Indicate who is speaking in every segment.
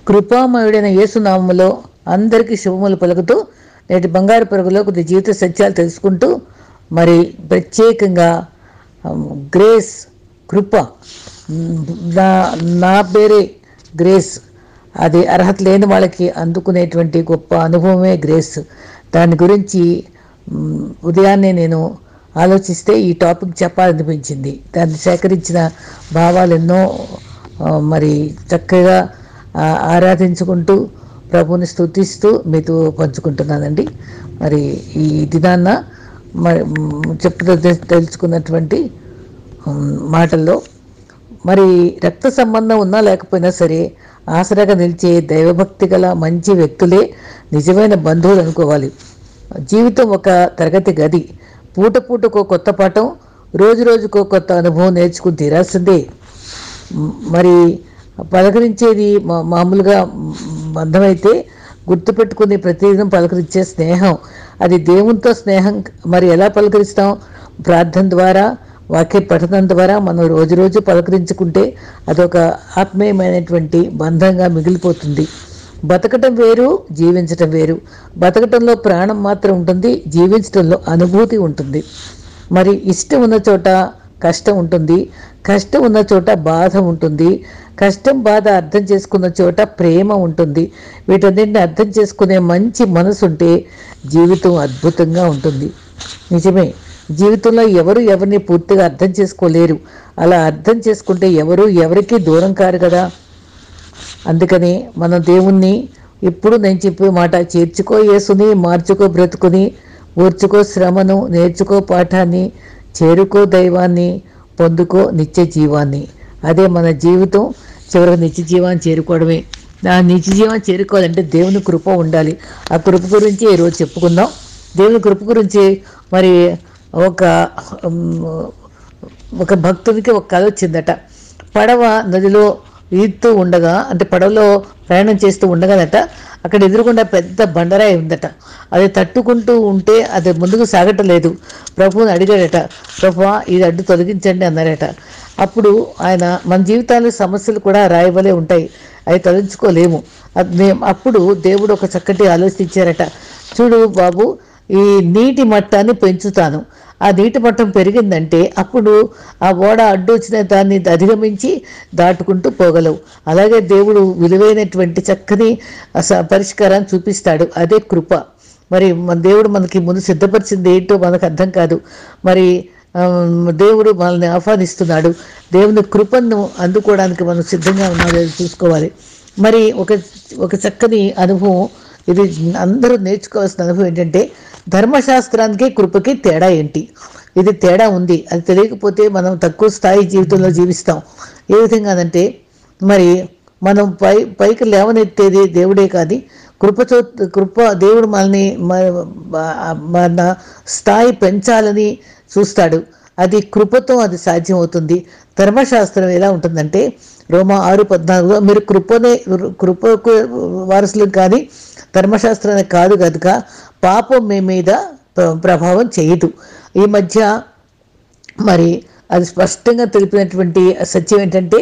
Speaker 1: కృపామయుడైన యేసునామములో అందరికీ శుభములు పలుకుతూ నేటి బంగారు పరుగులో కొద్ది జీవిత సత్యాలు తెలుసుకుంటూ మరి ప్రత్యేకంగా గ్రేస్ కృప నా నా పేరే గ్రేస్. అది అర్హత లేని వాళ్ళకి అందుకునేటువంటి గొప్ప అనుభవమే గ్రేస్. దాని గురించి ఉదయాన్నే నేను ఆలోచిస్తే ఈ టాపిక్ చెప్పాలనిపించింది. దాన్ని సేకరించిన భావాలు ఎన్నో మరి చక్కగా ఆరాధించుకుంటూ ప్రభుని స్తుతిస్తూ మీతో పంచుకుంటున్నానండి. మరి ఈ దినాన్న మరి తెలుసుకున్నటువంటి మాటల్లో మరి రక్త సంబంధం ఉన్నా లేకపోయినా సరే ఆసరాగా నిలిచే దైవభక్తి గల మంచి వ్యక్తులే నిజమైన బంధువులు అనుకోవాలి. జీవితం ఒక తరగతి గది. పూట పూటకో కొత్త పాఠం, రోజు రోజుకో కొత్త అనుభవం నేర్చుకుని తీరాల్సిందే. మరి పలకరించేది మామూలుగా బంధమైతే గుర్తుపెట్టుకుని ప్రతిదినం పలకరించే స్నేహం అది దేవునితో స్నేహం. మరి ఎలా పలకరిస్తాం? ప్రార్థన ద్వారా, వాక్య పఠనం ద్వారా మనం రోజు రోజు పలకరించుకుంటే అదొక ఆత్మీయమైనటువంటి బంధంగా మిగిలిపోతుంది. బతకటం వేరు, జీవించటం వేరు. బతకటంలో ప్రాణం మాత్రం ఉంటుంది, జీవించటంలో అనుభూతి ఉంటుంది. మరి ఇష్టం ఉన్న చోట కష్టం ఉంటుంది, కష్టం ఉన్న చోట బాధ ఉంటుంది, కష్టం బాధ అర్థం చేసుకున్న చోట ప్రేమ ఉంటుంది. వీటన్నింటిని అర్థం చేసుకునే మంచి మనసు ఉంటే జీవితం అద్భుతంగా ఉంటుంది. నిజమే, జీవితంలో ఎవరు ఎవరిని పూర్తిగా అర్థం చేసుకోలేరు. అలా అర్థం చేసుకుంటే ఎవరు ఎవరికి దూరం కారు కదా. అందుకని మనం దేవుణ్ణి ఇప్పుడు నేను చెప్పే మాట, చేర్చుకో యేసుని, మార్చుకో బ్రతుకుని, ఓర్చుకో శ్రమను, నేర్చుకో పాఠాన్ని, చేరుకో దైవాన్ని, పొందుకో నిత్య జీవాన్ని. అదే మన జీవితం. చివరికి నిత్య జీవాన్ని చేరుకోవడమే. ఆ నిత్య జీవాన్ని చేరుకోవాలంటే దేవుని కృప ఉండాలి. ఆ కృప గురించి ఈరోజు చెప్పుకుందాం. దేవుని కృప గురించి మరి ఒక భక్తునికి ఒక కథ వచ్చిందట. పడవ నదిలో ఈదుతూ ఉండగా, అంటే పడవలో ప్రయాణం చేస్తూ ఉండగానట, అక్కడ ఎదురుకుండా పెద్ద బండరాయి ఉందట. అది తట్టుకుంటూ ఉంటే అది ముందుకు సాగటలేదు. ప్రభువుని అడిగాడట, ప్రభువా ఇది అడ్డు తొలగించండి అన్నారట. అప్పుడు ఆయన, మన జీవితాల్లో సమస్యలు కూడా రాయవలే ఉంటాయి, అవి తొలగించుకోలేము. అప్పుడు దేవుడు ఒక చక్కటి ఆలోచించారట. చూడు బాబు, ఈ నీటి మట్టాన్ని పెంచుతాను. ఆ నీటి మట్టం పెరిగిందంటే అప్పుడు ఆ ఓడ అడ్డు వచ్చిన దాన్ని అధిగమించి దాటుకుంటూ పోగలవు. అలాగే దేవుడు విలువైనటువంటి చక్కని పరిష్కారాన్ని చూపిస్తాడు. అదే కృప. మరి మన దేవుడు మనకి ముందు సిద్ధపరిచింది ఏంటో మనకు అర్థం కాదు. మరి దేవుడు మనల్ని ఆహ్వానిస్తున్నాడు. దేవుని కృపను అందుకోవడానికి మనం సిద్ధంగా ఉన్నారో చూసుకోవాలి. మరి ఒక చక్కని అనుభవం ఇది. అందరూ నేర్చుకోవాల్సిన అనుభవం ఏంటంటే, ధర్మశాస్త్రానికి కృపకి తేడా ఏంటి? ఇది తేడా ఉంది. అది తెలియకపోతే మనం తక్కువ స్థాయి జీవితంలో జీవిస్తాం. ఏ విధంగానంటే, మరి మనం పైకి లేవనెత్తేది దేవుడే కాదు, కృప దేవుడు మనల్ని మన స్థాయి పెంచాలని చూస్తాడు. అది కృపతో అది సాధ్యమవుతుంది. ధర్మశాస్త్రం ఎలా ఉంటుందంటే, రోమా 6:14 మీరు కృపకు వారసులు కానీ ధర్మశాస్త్రాన్ని కాదు కనుక పాపం మీ మీద ప్రభావం చేయదు. ఈ మధ్య మరి అది స్పష్టంగా తెలిపినటువంటి సత్యం ఏంటంటే,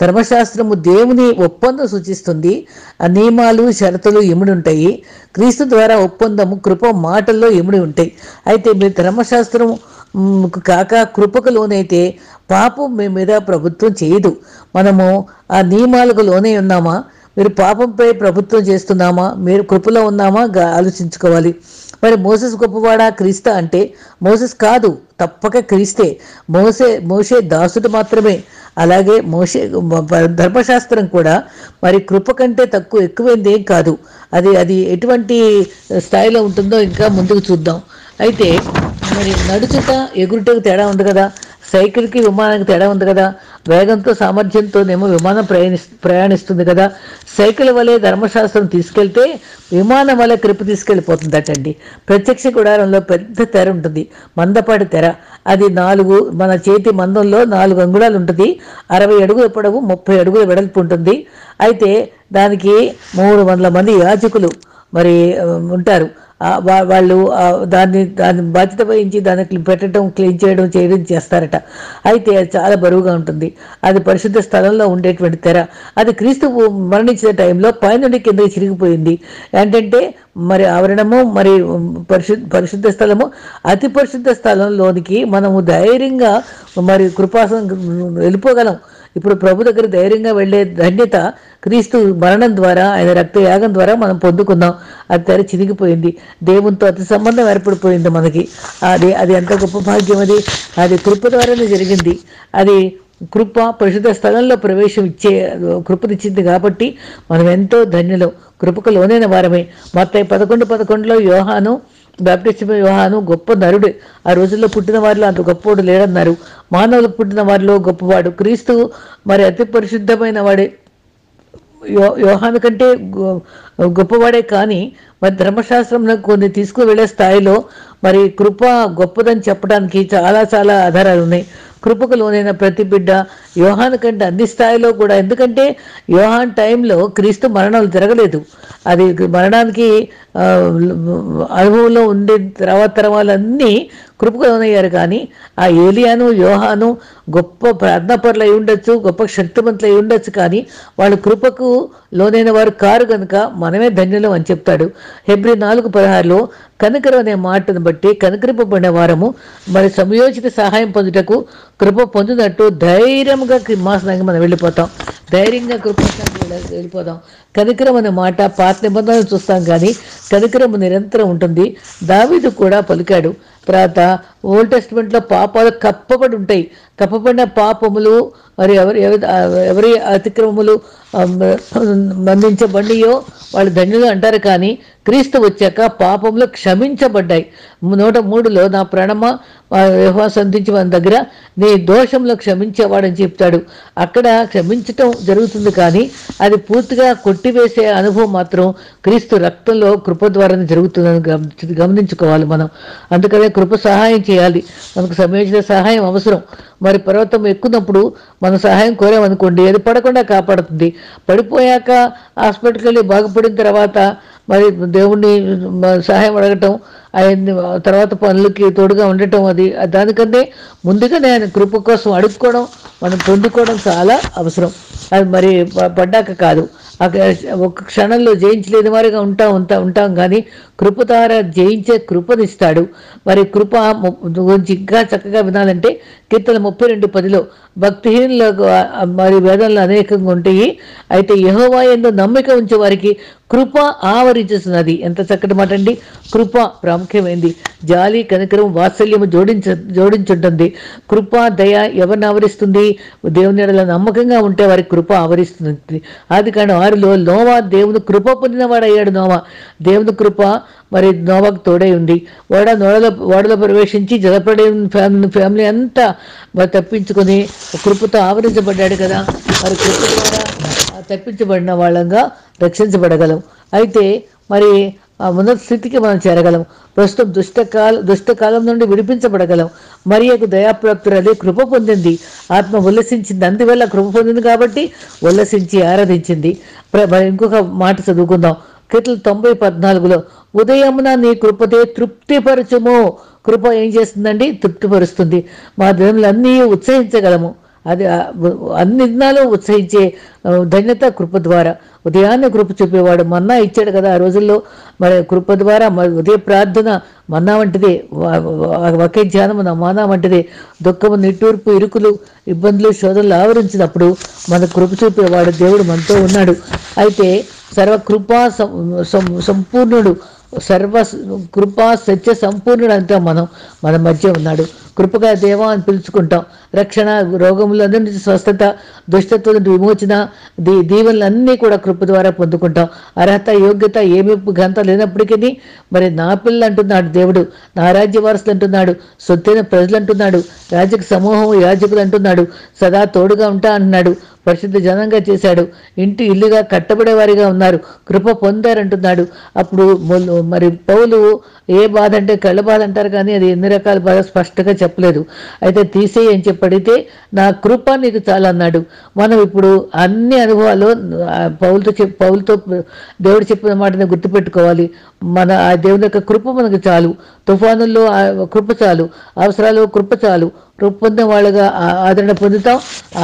Speaker 1: ధర్మశాస్త్రము దేవుని ఒప్పందం సూచిస్తుంది. ఆ నియమాలు, షరతులు ఇమిడి ఉంటాయి. క్రీస్తు ద్వారా ఒప్పందము, కృప మాటల్లో ఇమిడి ఉంటాయి. అయితే మీరు ధర్మశాస్త్రం కాక కృపకు లోనైతే పాపం మీ మీద ప్రభుత్వం చేయదు. మనము ఆ నియమాలకు లోనే ఉన్నామా? మీరు పాపంపై ప్రభుత్వం చేస్తున్నామా? మీరు కృపలో ఉన్నామా? ఆలోచించుకోవాలి. మరి మోసెస్ గొప్పవాడా, క్రీస్తా అంటే మోసెస్ కాదు, తప్పక క్రీస్తే. మోషే దాసుడు మాత్రమే. అలాగే ధర్మశాస్త్రం కూడా మరి కృప కంటే ఎక్కువైంది ఏం కాదు. అది ఎటువంటి స్థాయిలో ఉంటుందో ఇంకా ముందుకు చూద్దాం. అయితే మరి నడుచుట ఎగురుటకు తేడా ఉంది కదా, సైకిల్కి విమానానికి తేడా ఉంది కదా. వేగంతో సామర్థ్యంతోనేమో విమానం ప్రయాణిస్తుంది కదా. సైకిల్ వలె ధర్మశాస్త్రం తీసుకెళ్తే విమానం వలె కృప తీసుకెళ్ళిపోతుందటండి. ప్రత్యక్ష గుడారంలో పెద్ద తెర ఉంటుంది, మందపాటి తెర. అది మన చేతి మందంలో 4 అంగుళాలు ఉంటుంది. 60 అడుగుల పొడవు, 30 అడుగుల వెడల్పు ఉంటుంది. అయితే దానికి 300 మంది యాజకులు మరి ఉంటారు. వాళ్ళు దాన్ని బాధ్యత వహించి దాన్ని పెట్టడం, క్లీన్ చేయడం చేస్తారట. అయితే అది చాలా బరువుగా ఉంటుంది. అది పరిశుద్ధ స్థలంలో ఉండేటువంటి తెర. అది క్రీస్తు మరణించిన టైంలో పైనుండి కిందకి చిరిగిపోయింది. ఏంటంటే మరి ఆవరణము, మరి పరిశుద్ధ స్థలము, అతి పరిశుద్ధ స్థలంలోనికి మనము ధైర్యంగా మరి కృపాసనం వెళ్ళిపోగలం. ఇప్పుడు ప్రభు దగ్గర ధైర్యంగా వెళ్ళే ధన్యత క్రీస్తు మరణం ద్వారా, ఆయన రక్తయాగం ద్వారా మనం పొందుకున్నాం. అది తెర చినిగిపోయింది. దేవునితో అతి సంబంధం ఏర్పడిపోయింది మనకి. అది ఎంత గొప్ప భాగ్యం! అది కృప ద్వారానే జరిగింది. అది కృప పరిశుద్ధ స్థలంలో ప్రవేశం ఇచ్చే కృపనిచ్చింది కాబట్టి మనం ఎంతో ధన్యులం, కృపకు లోనైన వారమే. మత్తయి 11:11 యోహాను, బాప్టిస్మ యోహాను గొప్ప నరుడు. ఆ రోజుల్లో పుట్టిన వారిలో అంత గొప్పవాడు లేడన్నారు. మానవులకు పుట్టిన వారిలో గొప్పవాడు క్రీస్తు. మరి అతి పరిశుద్ధమైన వాడే యోహాను కంటే గొప్పవాడే. కానీ మరి ధర్మశాస్త్రంలో కొన్ని తీసుకువెళ్ళే స్థాయిలో మరి కృప గొప్పదని చెప్పడానికి చాలా చాలా ఆధారాలు ఉన్నాయి. కృపకు లోనైన ప్రతి బిడ్డ యోహాను కంటే అన్ని స్థాయిలో కూడా. ఎందుకంటే యోహాన్ టైంలో క్రీస్తు మరణాలు జరగలేదు. అది మరణానికి అనుభవంలో ఉండే తర్వాలన్నీ కృపకు లోనయ్యారు. కానీ ఆ ఏలియాను, యోహాను గొప్ప ప్రార్థనాపరులు అయి ఉండొచ్చు, గొప్ప శక్తివంతులు అయి ఉండొచ్చు, కానీ వాళ్ళు కృపకు లోనైన వారు కారు కనుక మనమే ధన్యులం అని చెప్తాడు. హెబ్రీ 4:16 కనికరం అనే మాటను బట్టి కనికరింపబడిన వారము మరి సమయోచిత సహాయం పొందుటకు కృప పొందినట్టు ధైర్యంగా సింహాసనానికి మనం వెళ్ళిపోతాం. ధైర్యంగా కృపాసనానికి వెళ్ళిపోతాం. కనికరం అనే మాట పాత నిబంధనలు చూస్తాం, కానీ కనికరం నిరంతరం ఉంటుంది. దావీదు కూడా పలికాడు. తర్వాత ఓల్డ్ టెస్ట్మెంట్లో పాపాలు కప్పబడి ఉంటాయి. కప్పబడిన పాపములు మరి ఎవరి అతిక్రమములు మందించబడియో వాళ్ళు ధన్యులు అంటారు. కానీ క్రీస్తు వచ్చాక పాపములు క్షమించబడ్డాయి. 103 నా ప్రాణమా యెహోవా సంధించి మన దగ్గర నీ దోషంలో క్షమించేవాడని చెప్తాడు. అక్కడ క్షమించటం జరుగుతుంది, కానీ అది పూర్తిగా కొట్టివేసే అనుభవం మాత్రం క్రీస్తు రక్తంలో కృప ద్వారానే జరుగుతుందని గమనించుకోవాలి మనం. అందుకనే కృప సహాయం చేయాలి. మనకు సమయోచిత సహాయం అవసరం. మరి పర్వతం ఎక్కున్నప్పుడు మనం సహాయం కోరామనుకోండి, అది పడకుండా కాపాడుతుంది. పడిపోయాక హాస్పిటల్కి వెళ్ళి బాగుపడిన తర్వాత మరి దేవుణ్ణి సహాయం అడగటం, ఆయన తర్వాత పనులకి తోడుగా ఉండటం, అది దానికంటే ముందుగానే ఆయన కృప కోసం అడుక్కోవడం, మనం పొందుకోవడం చాలా అవసరం. అది మరి పడ్డాక కాదు. ఒక క్షణంలో జయించలేని వారిగా ఉంటాం, కానీ కృప ద్వారా జయించే కృపనిస్తాడు. మరి కృప గురించి ఇంకా చక్కగా వినాలంటే కీర్తన 32:10 భక్తిహీనులకు మరి వేదనలు అనేకంగా ఉంటాయి, అయితే యెహోవా యందు నమ్మిక ఉంచే వారికి కృప ఆవరించుతున్నది. ఎంత చక్కటి మాట అండి! కృప ప్రాముఖ్యమైంది. జాలి, కనికరం, వాత్సల్యము జోడించుంటుంది. కృప, దయ ఎవరిని ఆవరిస్తుంది? దేవుని ఎడల నమ్మకంగా ఉంటే వారికి కృప ఆవరిస్తుంది. ఆదికాండం 6లో నోవా దేవుని కృప పొందినవాడయ్యాడు. దేవుని కృప మరి నోవాకు తోడై ఉంది. ఓడలో ప్రవేశించి జలప్రళయం ఫ్యామిలీ అంతా మరి తప్పించుకొని కృపతో ఆవరించబడ్డాడు కదా. మరి కృప ద్వారా తప్పించబడిన వాళ్ళంగా రక్షించబడగలం. అయితే మరి ఆ ఉన్నత స్థితికి మనం చేరగలం. ప్రస్తుతం దుష్టకాలం నుండి విడిపించబడగలం. మరియకు దయాప్రాప్తురాలి కృప పొందింది, ఆత్మ ఉల్లసించింది. అందువల్ల కృప పొందింది కాబట్టి ఉల్లసించి ఆరాధించింది. ఇంకొక మాట చదువుకుందాం. కీర్తన 90:14 ఉదయమున నీ కృపతే తృప్తిపరచుము. కృప ఏం చేస్తుందండి? తృప్తిపరుస్తుంది. మా దినములన్నీ ఉత్సహించగలము. అది అన్ని దినాలు ఉత్సహించే ధన్యత కృప ద్వారా. ఉదయాన్నే కృప చూపేవాడు. మన్నా ఇచ్చాడు కదా ఆ రోజుల్లో. మరి కృప ద్వారా ఉదయ ప్రార్థన మన్నా వంటిదే, ఒకే ధ్యానము నా మన్నా వంటిదే. దుఃఖము, నిట్టూర్పు, ఇరుకులు, ఇబ్బందులు, శోధనలు ఆవరించినప్పుడు మన కృప చూపేవాడు దేవుడు మనతో ఉన్నాడు. అయితే సర్వకృపా సంపూర్ణుడు, కృపా సత్య సంపూర్ణుడు అంతా మన మధ్య ఉన్నాడు. కృపగా దేవా అని పిలుచుకుంటాం. రక్షణ, రోగములందరి నుంచి స్వస్థత, దుష్టత్వం నుండి విమోచన, దీవెనలన్నీ కూడా కృప ద్వారా పొందుకుంటాం. అర్హత, యోగ్యత ఏమి గంత లేనప్పటికీ మరి నా పిల్లలు అంటున్నాడు దేవుడు, నా రాజ్య వారసులు అంటున్నాడు, సొత్తైన ప్రజలు అంటున్నాడు, రాజక సమూహం యాజకులు అంటున్నాడు, సదా తోడుగా ఉంటా అంటున్నాడు, పరిశుద్ధ జనంగా చేశాడు, ఇల్లుగా కట్టబడేవారిగా ఉన్నారు, కృప పొందారంటున్నాడు. అప్పుడు మరి పౌలు ఏ బాధ అంటే కళ్ళ బాధ అంటారు, కానీ అది ఎన్ని రకాల బాధ స్పష్టంగా చెప్పలేదు. అయితే తీసేయి అని చెప్పడితే నా కృప నీకు చాలా అన్నాడు. మనం ఇప్పుడు అన్ని అనుభవాలు పౌలుతో దేవుడు చెప్పిన మాటని గుర్తుపెట్టుకోవాలి. ఆ దేవుని యొక్క కృప మనకు చాలు. తుఫానుల్లో కృప చాలు, అవసరాలు కృప చాలు. కృప పొందిన వాళ్ళుగా ఆదరణ పొందుతాం,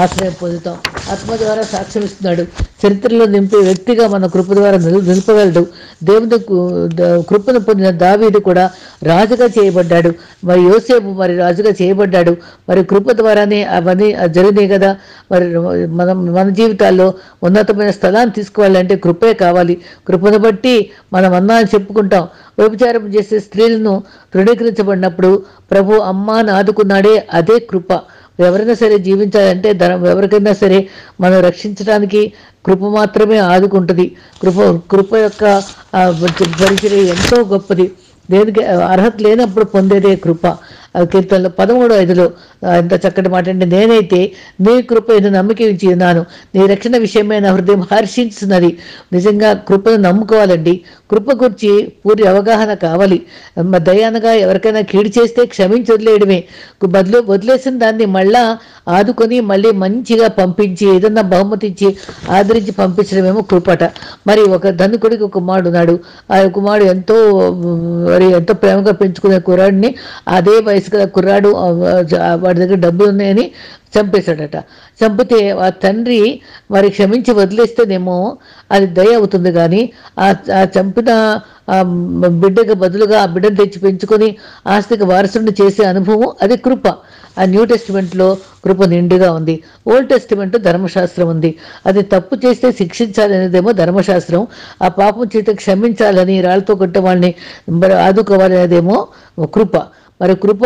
Speaker 1: ఆశ్రయం పొందుతాం. ఆత్మ ద్వారా సాక్ష్యం ఇస్తున్నాడు. చరిత్రలో నింపే వ్యక్తిగా మన కృప ద్వారా నిలుపగలడు. దేవుని కృపను పొందిన దావీదు కూడా రాజుగా చేయబడ్డాడు. మరి యోసేపు మరి రాజుగా చేయబడ్డాడు. మరి కృప ద్వారానే అవన్నీ జరిగినాయి కదా. మరి మన జీవితాల్లో ఉన్నతమైన స్థలాన్ని తీసుకోవాలంటే కృపే కావాలి. కృపను బట్టి మనం అన్నాన్ని చెప్పుకుంటాం. వ్యభిచారం చేసే స్త్రీలను తృణీకరించబడినప్పుడు ప్రభు అమ్మాని ఆదుకున్నాడే, అదే కృప. ఎవరైనా సరే జీవించాలంటే ఎవరికైనా సరే మనం రక్షించడానికి కృప మాత్రమే ఆదుకుంటుంది. కృప యొక్క పరిచర్య ఎంతో గొప్పది. దేనికి అర్హత లేనప్పుడు పొందేదే కృప. కీర్తనలో 13:5 ఎంత చక్కటి మాట అంటే, నేనైతే నీ కృప ఇది నమ్మిక ఇచ్చి ఉన్నాను, నీ రక్షణ విషయమే నా హృదయం హర్షించున్నది. నిజంగా కృపను నమ్ముకోవాలండి. కృప గురించి పూర్తి అవగాహన కావాలి. దయానగా ఎవరికైనా కీడు చేస్తే క్షమించి వదిలేయడమే. వదిలేసిన దాన్ని మళ్ళా ఆదుకొని మళ్ళీ మంచిగా పంపించి ఏదన్నా బహుమతి ఇచ్చి ఆదరించి పంపించడమేమో కృపట. మరి ఒక ధనికుడికి ఒక కుమారుడు ఉన్నాడు. ఆ కుమారుడు ఎంతో ప్రేమగా పెంచుకునే కుర్రాడిని అదే వయసు కుర్రాడు వాడి దగ్గర డబ్బులు ఉన్నాయని చంపేశాడట. చంపితే ఆ తండ్రి మరి క్షమించి వదిలేస్తేనేమో అది దయ అవుతుంది, కానీ ఆ చంపిన బిడ్డకు బదులుగా ఆ బిడ్డను తెచ్చి పెంచుకొని ఆస్తికి వారసుని చేసే అనుభవం అది కృప. ఆ న్యూ టెస్టిమెంట్లో కృప నిండుగా ఉంది. ఓల్డ్ టెస్టిమెంట్ ధర్మశాస్త్రం ఉంది. అది తప్పు చేస్తే శిక్షించాలనేదేమో ధర్మశాస్త్రం. ఆ పాపం చేత క్షమించాలని, రాళ్ళతో కొట్టే వాళ్ళని ఆదుకోవాలనేదేమో కృప. మరి కృప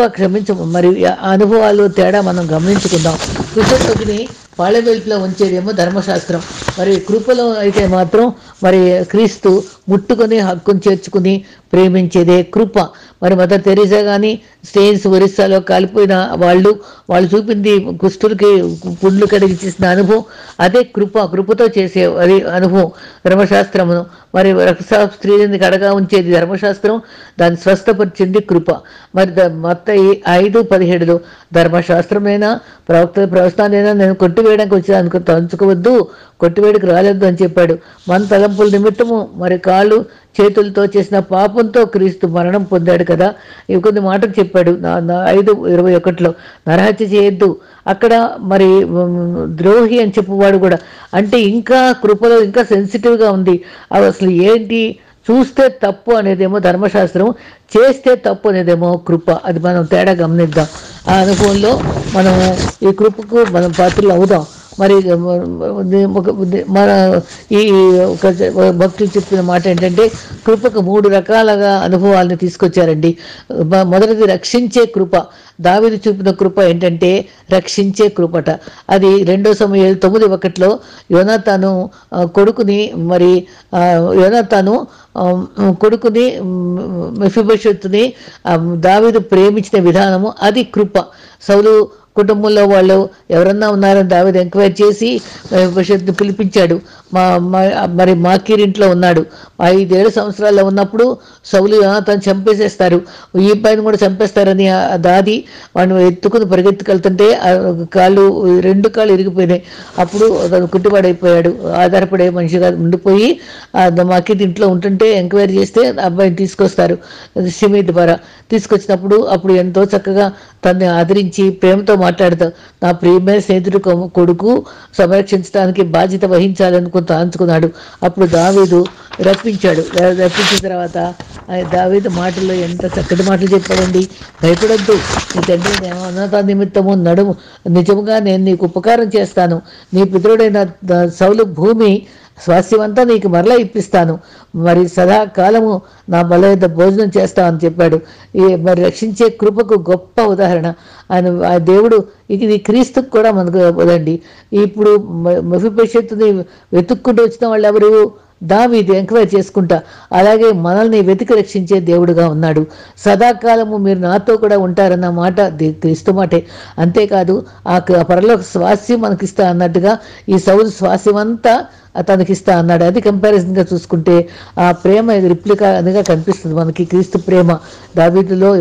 Speaker 1: మరి అనుభవాలు తేడా మనం గమనించుకుందాం. కృతజ్ఞతని పాళెవెల్పులో ఉంచేదేమో ధర్మశాస్త్రం. మరి కృపలో అయితే మాత్రం మరి క్రీస్తు ముట్టుకొని హక్కును చేర్చుకుని ప్రేమించేదే కృప. మరి మదర్ తెరీసా కానీ స్టెయిన్స్ ఒరిస్సాలో కాలిపోయిన వాళ్ళు చూపింది కుష్ఠులకి పుండ్లు కడిగి చేసిన అనుభవం అదే కృప. కృపతో చేసే అది అనుభవం ధర్మశాస్త్రమును. మరి స్త్రీని కడగా ఉంచేది ధర్మశాస్త్రం, దాన్ని స్వస్థపరిచింది కృప. మరి మత్తయి 5:17 ధర్మశాస్త్రమైనా ప్రవచనాలైనా నేను కొట్టివేయడానికి వచ్చి తలుచుకోవద్దు, కొట్టివేయడానికి రాలేదు అని చెప్పాడు. మన తలంపుల నిమిత్తము మరి కాళ్ళు చేతులతో చేసిన పాపంతో క్రీస్తు మరణం పొందాడు కదా. ఇవి కొన్ని మాటలు చెప్పాడు 5:21 నరహత్య చేయొద్దు. అక్కడ మరి ద్రోహి అని చెప్పువాడు కూడా, అంటే ఇంకా కృపలో ఇంకా సెన్సిటివ్గా ఉంది. అవి అసలు ఏంటి, చూస్తే తప్పు అనేదేమో ధర్మశాస్త్రం, చేస్తే తప్పు అనేదేమో కృప. అది మనం తేడా గమనిద్దాం. ఆ అనుభవంలో మనము ఈ కృపకు మనం పాత్రలు అవుదాం. మరి మన ఈ భక్తులు చెప్పిన మాట ఏంటంటే, కృపకు 3 రకాలుగా అనుభవాలను తీసుకొచ్చారండి. మొదటిది రక్షించే కృప. దావీదు చూపిన కృప ఏంటంటే రక్షించే కృపట. అది 2 సమూయేలు 9:1 యోనాతాను కొడుకుని మెఫీబోషెతుని దావీదు ప్రేమించిన విధానము అది కృప. సౌలు కుటుంబంలో వాళ్ళు ఎవరన్నా ఉన్నారని దావీదు ఎంక్వైరీ చేసి మెఫీబోషెతుని పిలిపించాడు. మరి మాకీరింట్లో ఉన్నాడు. 5 సంవత్సరాల్లో ఉన్నప్పుడు సౌలు యోనాతాను చంపేసేస్తారు, ఈ పైన కూడా చంపేస్తారని దాది వాడిని ఎత్తుకుని పరిగెత్తుకెళ్తుంటే 2 కాళ్ళు ఇరిగిపోయినాయి. అప్పుడు కుట్టివాడైపోయాడు. ఆధారపడే మనిషిగా ఉండిపోయి మాకీర్ ఇంట్లో ఉంటుంటే ఎంక్వైరీ చేస్తే అబ్బాయిని తీసుకొస్తారు షిమీ ద్వారా. తీసుకొచ్చినప్పుడు అప్పుడు ఎంతో చక్కగా తనని ఆదరించి ప్రేమతో మాట్లాడతాం. నా ప్రియమైన స్నేహితుడు కొడుకు సంరక్షించడానికి బాధ్యత వహించాలనుకుని తాంచుకున్నాడు. అప్పుడు దావీదు రప్పించాడు. రప్పించిన తర్వాత దావీదు మాటల్లో ఎంత చక్కటి మాటలు చెప్పాడండి. భయపడద్దు, నీ తండ్రి అన్నత నిమిత్తము నడుము, నిజముగా నేను నీకు ఉపకారం చేస్తాను. నీ పితరుడైన సౌలు భూమి స్వాస్థ్యమంతా నీకు మరలా ఇప్పిస్తాను. మరి సదాకాలము నా బల యొద్ద భోజనం చేస్తామని చెప్పాడు. మరి రక్షించే కృపకు గొప్ప ఉదాహరణ ఆ దేవుడు. ఇది క్రీస్తుకు కూడా మనకు వదండి. ఇప్పుడు మెఫీబోషెతుని వెతుక్కుంటూ వచ్చిన వాళ్ళు ఎవరు? దావీదు ఎంక్వైరీ చేసుకుంటా. అలాగే మనల్ని వెతికి రక్షించే దేవుడుగా ఉన్నాడు. సదాకాలము మీరు నాతో కూడా ఉంటారన్న మాట క్రీస్తు మాటే. అంతేకాదు ఆ పరలోక స్వాస్యం మనకిస్తా అన్నట్టుగా ఈ సౌలు స్వాస్యం అంతా తనకి ఇస్తా అన్నాడు. అది కంపారిజన్గా చూసుకుంటే ఆ ప్రేమ ఇది రిప్లికా అదిగా కనిపిస్తుంది మనకి. క్రీస్తు ప్రేమ దావీదులో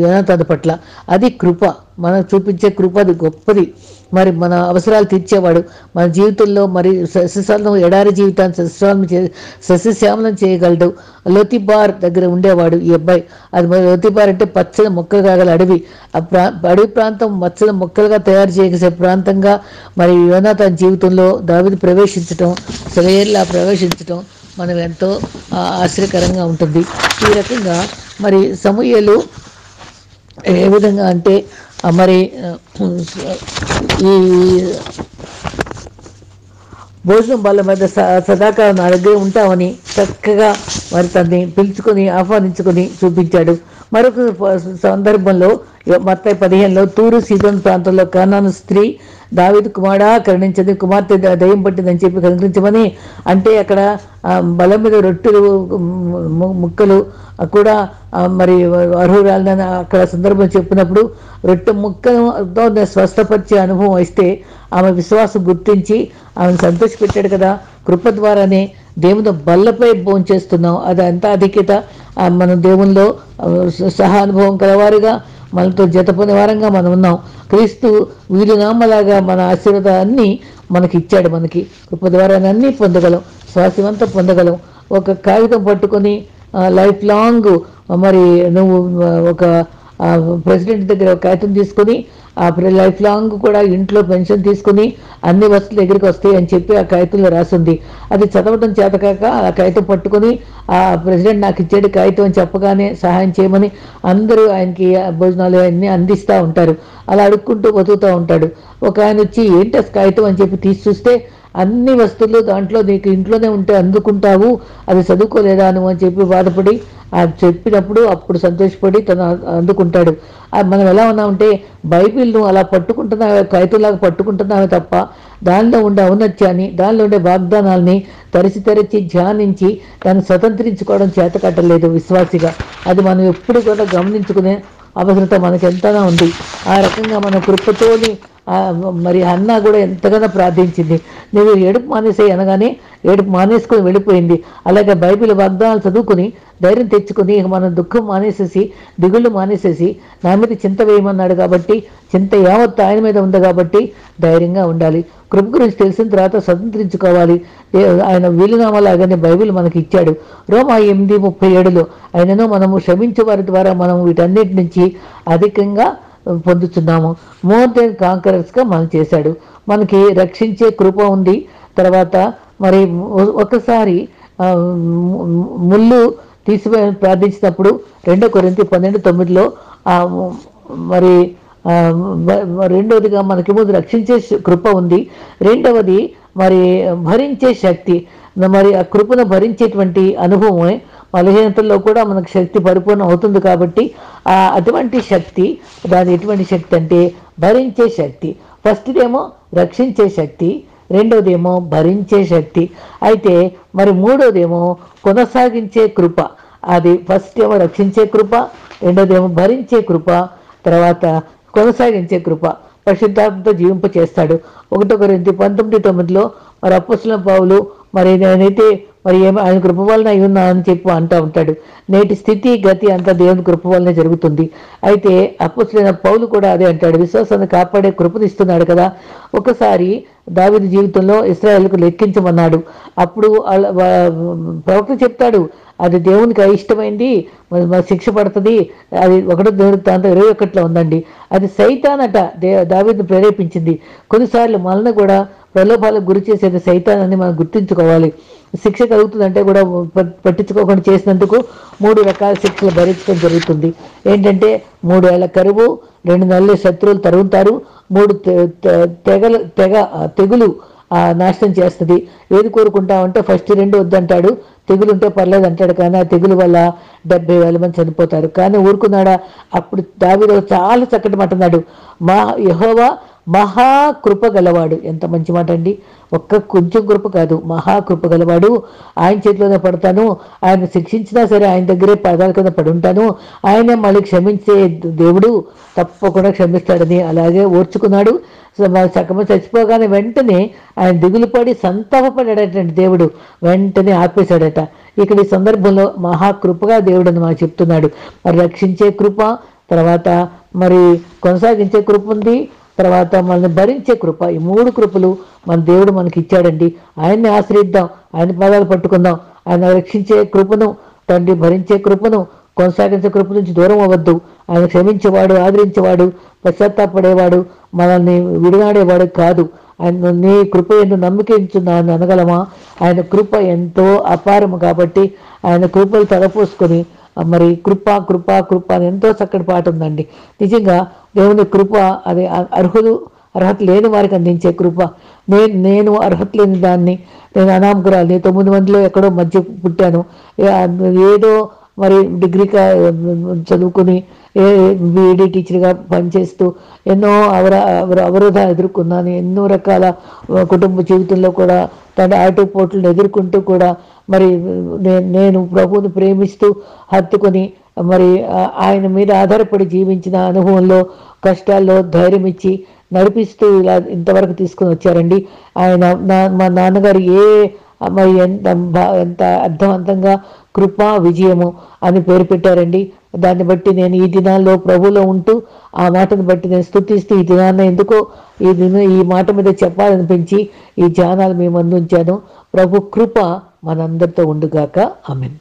Speaker 1: యోనాతాను పట్ల, అది కృప, మనకు చూపించే కృప అది గొప్పది. మరి మన అవసరాలు తీర్చేవాడు, మన జీవితంలో మరి సస్యశాలను ఎడారి జీవితాన్ని సస్యశ్యామలం చేయగలడు. లోతిబార్ దగ్గర ఉండేవాడు ఈ అబ్బాయి. అది మరి లోతిబార్ అంటే పచ్చని మొక్కలు కాగల అడవి. అడవి ప్రాంతం పచ్చని మొక్కలుగా తయారు చేసే ప్రాంతంగా మరి యోనాతాను జీవితంలో దావీదు ప్రవేశించటం, సెలయేర్లా ప్రవేశించటం మనం ఎంతో ఆశ్చర్యకరంగా ఉంటుంది. ఈ రకంగా మరి సమూయేలు ఏ విధంగా అంటే మరి ఈ భోజనం బల్ల మీద సదాకాలం నా దగ్గర ఉంటామని చక్కగా మరి తనని పిలుచుకొని ఆహ్వానించుకొని చూపించాడు. మరొక సందర్భంలో మత్తయి 15లో తూరు సీదోను ప్రాంతంలో కానాను స్త్రీ దావీదు కుమారుడా కరుణించని, కుమార్తె దయ్యం పట్టిందని చెప్పి కనికరించమని అంటే అక్కడ బల మీద రొట్టెలు ముక్కలు కూడా మరి అర్హురాలని అక్కడ సందర్భం చెప్పినప్పుడు రొట్టె ముక్కతో స్వస్థపరిచే అనుభవం ఇస్తే ఆమె విశ్వాసం గుర్తించి ఆమెను సంతోషపెట్టాడు కదా. కృప ద్వారానే దేవుని బల్లపై భోంచేస్తున్నాం. అది అంత అధిక్యత. మనం దేవునిలో సహానుభవం కలవారుగా మనతో జతపని వారంగా మనం ఉన్నాం. క్రీస్తు వీలునామలాగా మన ఆశీర్వాదాన్ని మనకి ఇచ్చాడు. మనకి కృప ద్వారా అన్నీ పొందగలం, శ్వాసవంతం పొందగలం. ఒక కాగితం పట్టుకొని లైఫ్ లాంగ్ మరి నువ్వు ఒక ప్రెసిడెంట్ దగ్గర ఒక కాగితం తీసుకొని ఆ లైఫ్ లాంగ్ కూడా ఇంట్లో పెన్షన్ తీసుకుని అన్ని వస్తువులు దగ్గరికి వస్తాయి అని చెప్పి ఆ కాగితంలో రాసింది. అది చదవటం చేతకాక ఆ కాగితం పట్టుకొని ఆ ప్రెసిడెంట్ నాకు ఇచ్చేది కాగితం అని చెప్పగానే సహాయం చేయమని అందరూ ఆయనకి భోజనాలు అన్నీ అందిస్తూ ఉంటారు. అలా అడుక్కుంటూ బతుకుతూ ఉంటాడు. ఒక ఆయన వచ్చి ఏంటి కాగితం అని చెప్పి తీసి చూస్తే అన్ని వస్తువులు దాంట్లో నీకు ఇంట్లోనే ఉంటే అందుకుంటావు, అది చదువుకోలేదా నువ్వు అని చెప్పి బాధపడి చెప్పినప్పుడు అప్పుడు సంతోషపడి తను అందుకుంటాడు. మనం ఎలా ఉన్నామంటే బైబిల్ను అలా పట్టుకుంటున్నావే, కాగితంలాగా పట్టుకుంటున్నావే తప్ప దానిలో ఉండే ఔన్నత్యాన్ని, దానిలో ఉండే వాగ్దానాల్ని తరచి ధ్యానించి దాన్ని స్వతంత్రించుకోవడం చేత కట్టలేదు విశ్వాసిగా. అది మనం ఎప్పుడు కూడా గమనించుకునే అవసరత మనకు ఎంతగా ఉంది. ఆ రకంగా మన కృపతోని మరి హన్నా కూడా ఎంతగానో ప్రార్థించింది. నువ్వు ఏడుపు మానేసే అనగానే ఏడుపు మానేసుకొని వెళ్ళిపోయింది. అలాగే బైబిల్ వాగ్దానాలు చదువుకుని ధైర్యం తెచ్చుకొని మనం దుఃఖం మానేసేసి దిగుళ్ళు మానేసేసి నా మీద చింత వేయమన్నాడు కాబట్టి చింత యావత్ ఆయన మీద ఉంది కాబట్టి ధైర్యంగా ఉండాలి. కృప గురించి తెలిసిన తర్వాత స్వతంత్రించుకోవాలి. ఆయన వీలునామాలాగానే బైబిల్ మనకి ఇచ్చాడు. రోమా 8:37లో ఆయనను మనము క్షమించే వారి ద్వారా మనం వీటన్నిటి నుంచి అధికంగా పొందుతున్నాము. మోర్ దెన్ కాంకరర్స్గా మనం చేశాడు. మనకి రక్షించే కృప ఉంది. తర్వాత మరి ఒకసారి ముళ్ళు తీసిపోయి ప్రార్థించినప్పుడు 2 కొరింథీ 12:9లో మరి రెండవదిగా మనకి ముందు రక్షించే కృప ఉంది. రెండవది మరి భరించే శక్తి. మరి ఆ కృపను భరించేటువంటి అనుభవమే బలహీనతల్లో కూడా మనకు శక్తి పరిపూర్ణం అవుతుంది కాబట్టి అటువంటి శక్తి, దాని ఎటువంటి శక్తి అంటే భరించే శక్తి. ఫస్ట్దేమో రక్షించే శక్తి, రెండోదేమో భరించే శక్తి. అయితే మరి మూడోదేమో కొనసాగించే కృప. అది ఫస్ట్ ఏమో రక్షించే కృప, రెండోదేమో భరించే కృప, తర్వాత కొనసాగించే కృప. పరిశుద్ధాత్మతో జీవింప చేస్తాడు. 1 కొరింథీ 19:9లో మరి అపొస్తలుడైన పౌలు మరి నేనైతే మరి ఏమో ఆయన కృప వలన అయి ఉన్నా అని చెప్పి అంటూ ఉంటాడు. నేటి స్థితి గతి అంతా దేవుని కృప వలనే జరుగుతుంది. అయితే అపొస్తలుడైన పౌలు కూడా అదే అంటాడు. విశ్వాసాన్ని కాపాడే కృపనిస్తున్నాడు కదా. ఒకసారి దావీదు జీవితంలో ఇశ్రాయేలుకు లెక్కించమన్నాడు. అప్పుడు ప్రవక్త చెప్తాడు అది దేవునికి అయిష్టమైంది, మరి శిక్ష పడుతుంది. అది 1 దినవృత్తాంతం 21లో ఉందండి. అది సైతానట దావీదును ప్రేరేపించింది. కొన్నిసార్లు మనల్ని కూడా ప్రలోభాలకు గురి చేసేది సైతానని మనం గుర్తుంచుకోవాలి. శిక్ష కలుగుతుందంటే కూడా పట్టించుకోకుండా చేసినందుకు 3 రకాల శిక్షలు భరించడం జరుగుతుంది. ఏంటంటే 3 ఏళ్ల కరువు, 2 నెలలు శత్రువులు తరుగుతారు, 3 తెగులు నాశనం చేస్తుంది. ఏది కోరుకుంటామంటే ఫస్ట్ 2 వద్దంటాడు, తెగులుంటే పర్లేదు అంటాడు. కానీ ఆ తెగులు వల్ల 70,000 మంది చనిపోతారు. కానీ ఊరుకున్నాడా? అప్పుడు దావీదు చాలా చక్కటి మాట అన్నాడు, యెహోవా మహాకృప గలవాడు. ఎంత మంచి మాట అండి. కొంచెం కృప కాదు, మహాకృప గలవాడు. ఆయన చేతిలోనే పడతాను, ఆయన శిక్షించినా సరే ఆయన దగ్గరే పాదాల కింద పడి ఉంటాను. ఆయనే మళ్ళీ క్షమించే దేవుడు, తప్పకుండా క్షమిస్తాడని అలాగే ఓర్చుకున్నాడు. సగమ చచ్చిపోగానే వెంటనే ఆయన దిగులు పడి సంతాపపడాడటండి దేవుడు, వెంటనే ఆపేశాడట. ఇక్కడ ఈ సందర్భంలో మహాకృపగా దేవుడు అని మనకు చెప్తున్నాడు. మరి రక్షించే కృప, తర్వాత మరి కొనసాగించే కృప ఉంది, తర్వాత మనల్ని భరించే కృప. ఈ 3 కృపలు మన దేవుడు మనకి ఇచ్చాడండి. ఆయన్ని ఆశ్రయిద్దాం, ఆయన పాదాలు పట్టుకుందాం. ఆయన రక్షించే కృపను, తండ్రి భరించే కృపను, కొనసాగించే కృప నుంచి దూరం అవ్వద్దు. ఆయన క్షమించేవాడు, ఆదరించేవాడు, పశ్చాత్తాపడేవాడు, మనల్ని విడనాడేవాడు కాదు. ఆయన నీ కృప ఎందు నమ్మకించున్నాను అనగలమా? ఆయన కృప ఎంతో అపారము కాబట్టి ఆయన కృపలు తలపోసుకొని మరి కృప కృప కృప అని ఎంతో చక్కటి పాట ఉందండి. నిజంగా దేవుని కృప అది అర్హత లేని వారికి అందించే కృప. నేను అర్హత లేని దాన్ని, నేను అనామకురాలిని, 9 మందిలో ఎక్కడో మధ్య పుట్టాను, ఏదో మరి డిగ్రీ చదువుకుని బీఈడీ టీచర్గా పనిచేస్తూ ఎన్నో అవరోధాలు ఎదుర్కొన్నాను. ఎన్నో రకాల కుటుంబ జీవితంలో కూడా తన ఆటుపోట్లను ఎదుర్కొంటూ కూడా మరి నేను ప్రభువుని ప్రేమిస్తూ హత్తుకొని మరి ఆయన మీద ఆధారపడి జీవించిన అనుభవంలో, కష్టాల్లో ధైర్యం ఇచ్చి నడిపిస్తూ ఇలా ఇంతవరకు తీసుకొని వచ్చారండి. ఆయన మా నాన్నగారు మరి ఎంత అర్థవంతంగా కృప విజయము అని పేరు పెట్టారండి. దాన్ని బట్టి నేను ఈ దినాల్లో ప్రభువులో ఉంటూ ఆ మాటను బట్టి నేను స్తుతిస్తూ ఈ దినాన్న ఎందుకో ఈ మాట మీద చెప్పాలనిపించి ఈ ధ్యానాలు మేము అందించాను. ప్రభు కృప మనందరితో ఉండుగాక. ఆమేన్.